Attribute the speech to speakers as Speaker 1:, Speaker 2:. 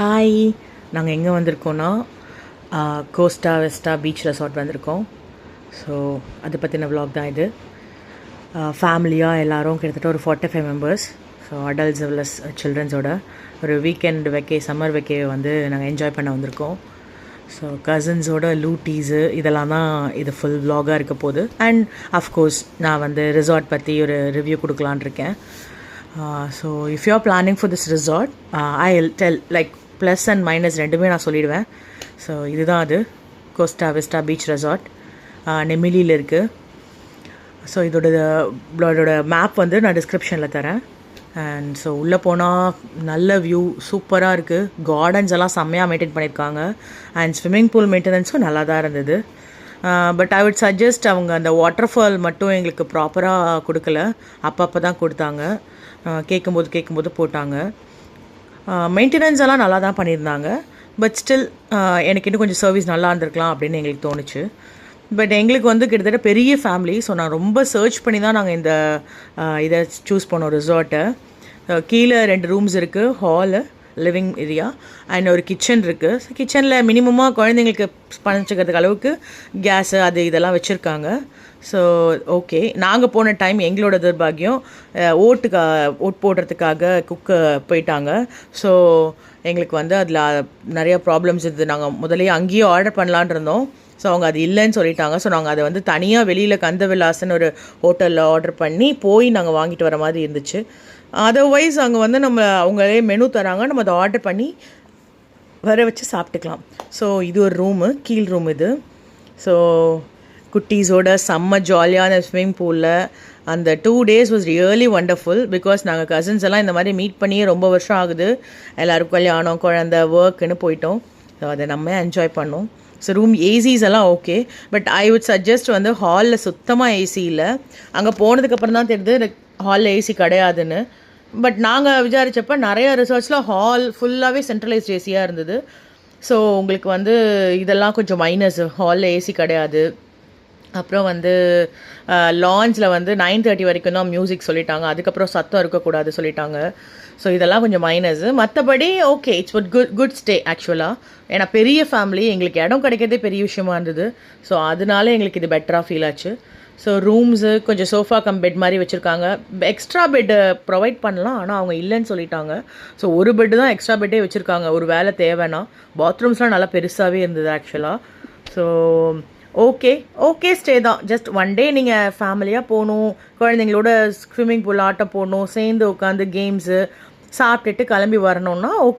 Speaker 1: Hi, நாங்கள் எங்கே வந்திருக்கோன்னா Costa Vesta beach resort வந்திருக்கோம். ஸோ அதை பற்றின vlog தான் இது. ஃபேமிலியாக எல்லோரும் கிட்டத்தட்ட ஒரு 45 மெம்பர்ஸ். ஸோ அடல்ட்ஸ் ப்ளஸ் சில்ட்ரன்ஸோட ஒரு வீக்கெண்ட் சம்மர் வெக்கே வந்து நாங்கள் என்ஜாய் பண்ண வந்திருக்கோம். ஸோ கசின்ஸோட லூட்டீஸு இதெல்லாம் தான் இது ஃபுல் vlog-ஆக இருக்க போகுது. அண்ட் அஃப்கோர்ஸ் நான் வந்து ரிசார்ட் பற்றி ஒரு ரிவ்யூ கொடுக்கலான் இருக்கேன். So if you are planning for this resort, I will tell like plus and minus ரெண்டுமே நான் சொல்லிவிடுவேன். ஸோ இதுதான் அது கோஸ்டா வெஸ்டா பீச் ரெசார்ட், நெமிலியில் இருக்குது. ஸோ இதோட மேப் வந்து நான் டிஸ்கிரிப்ஷனில் தரேன். அண்ட் ஸோ உள்ளே போனால் நல்ல வியூ சூப்பராக இருக்குது. கார்டன்ஸ் எல்லாம் செம்மையாக மெயின்டைன் பண்ணியிருக்காங்க. அண்ட் ஸ்விம்மிங் பூல் மெயின்டெனன்ஸும் நல்லா தான் இருந்தது. பட் ஐ வுட் சஜஸ்ட் அவங்க அந்த வாட்டர் ஃபால் மட்டும் எங்களுக்கு ப்ராப்பராக கொடுக்கல, அப்பப்போ தான் கொடுத்தாங்க. கேட்கும்போது போட்டாங்க. மெயின்டெனன்ஸ் எல்லாம் நல்லா தான் பண்ணியிருந்தாங்க. பட் ஸ்டில் எனக்கு இன்னும் கொஞ்சம் சர்வீஸ் நல்லா இருந்திருக்கலாம் அப்படின்னு எங்களுக்கு தோணுச்சு. பட் எங்களுக்கு வந்து கிட்டத்தட்ட பெரிய ஃபேமிலி. ஸோ நான் ரொம்ப சர்ச் பண்ணி தான் நாங்கள் இந்த இதை சூஸ் பண்ணோம் ரிசார்ட்டை. கீழே 2 ரூம்ஸ் இருக்குது, ஹாலு, லிவிங் ஏரியா அண்ட் ஒரு கிச்சன் இருக்குது. ஸோ கிச்சனில் மினிமமாக குழந்தைங்களுக்கு பணிச்சுக்கிறதுக்கு அளவுக்கு கேஸு இதெல்லாம் வச்சுருக்காங்க. ஸோ ஓகே, நாங்கள் போன டைம் எங்களோட துர்பாகியம் ஓட்டு போடுறதுக்காக குக்கு போயிட்டாங்க. ஸோ எங்களுக்கு வந்து அதில் நிறைய ப்ராப்ளம்ஸ் இருந்தது. நாங்கள் முதலே அங்கேயே ஆர்டர் பண்ணலான் இருந்தோம். ஸோ அவங்க அது இல்லைன்னு சொல்லிட்டாங்க. ஸோ நாங்கள் அதை வந்து தனியாக வெளியில் கந்தவிலாசன் ஒரு ஹோட்டலில் ஆர்டர் பண்ணி போய் நாங்கள் வாங்கிட்டு வர மாதிரி இருந்துச்சு. அதர்வைஸ் அங்கே வந்து அவங்களே மெனு தராங்க, நம்ம அதை ஆர்டர் பண்ணி வர வச்சு சாப்பிட்டுக்கலாம். ஸோ இது ஒரு ரூமு, கீழ் ரூம் இது. ஸோ குட்டீஸோட செம்ம ஜாலியான ஸ்விம்மிங் பூலில் அந்த 2 days was really wonderful. Because நாங்கள் கசின்ஸ் எல்லாம் இந்த மாதிரி மீட் பண்ணியே ரொம்ப வருஷம் ஆகுது. எல்லோரும் கல்யாணம், குழந்த, ஒர்க்குன்னு போயிட்டோம். ஸோ அதை நம்ம என்ஜாய் பண்ணோம். ஸோ ரூம் ஏசிஸ் எல்லாம் okay. But I would suggest வந்து ஹாலில் சுத்தமாக ஏசி இல்லை. அங்கே போனதுக்கப்புறம் தான் தெரியுது ஹாலில் ஏசி கிடையாதுன்னு. பட் நாங்கள் விசாரித்தப்போ நிறைய ரிசார்ட்ஸில் ஹால் ஃபுல்லாகவே சென்ட்ரலைஸ்ட் ஏசியாக இருந்தது. ஸோ உங்களுக்கு வந்து இதெல்லாம் கொஞ்சம் மைனஸ். ஹாலில் ஏசி கிடையாது. அப்புறம் வந்து லான்ச்சில் வந்து 9:30 வரைக்கும் தான் மியூசிக் சொல்லிட்டாங்க. அதுக்கப்புறம் சத்தம் இருக்கக்கூடாது சொல்லிட்டாங்க. ஸோ இதெல்லாம் கொஞ்சம் மைனஸு. மற்றபடி ஓகே, இட்ஸ் ஒரு குட் ஸ்டே ஆக்சுவலாக. ஏன்னா பெரிய ஃபேமிலி, எங்களுக்கு இடம் கிடைக்கிறதே பெரிய விஷயமா இருந்தது. ஸோ அதனால எங்களுக்கு இது பெட்டராக ஃபீல் ஆச்சு. ஸோ ரூம்ஸு கொஞ்சம் சோஃபா பெட் மாதிரி வச்சுருக்காங்க. எக்ஸ்ட்ரா பெட்டு ப்ரொவைட் பண்ணலாம், ஆனால் அவங்க இல்லைன்னு சொல்லிட்டாங்க. ஸோ ஒரு பெட்டு தான் எக்ஸ்ட்ரா பெட்டே வச்சுருக்காங்க ஒரு வேலை தேவைன்னா. பாத்ரூம்ஸ்லாம் நல்லா பெருசாகவே இருந்தது ஆக்சுவலாக. ஸோ ஓகே ஸ்டே தான். ஜஸ்ட் 1 day நீங்கள் ஃபேமிலியாக போகணும், குழந்தைங்களோட ஸ்விம்மிங் பூல் ஆட்டம் போடணும், சேர்ந்து உட்காந்து கேம்ஸு சாப்பிட்டுட்டு கிளம்பி வரணுன்னா ஓகே.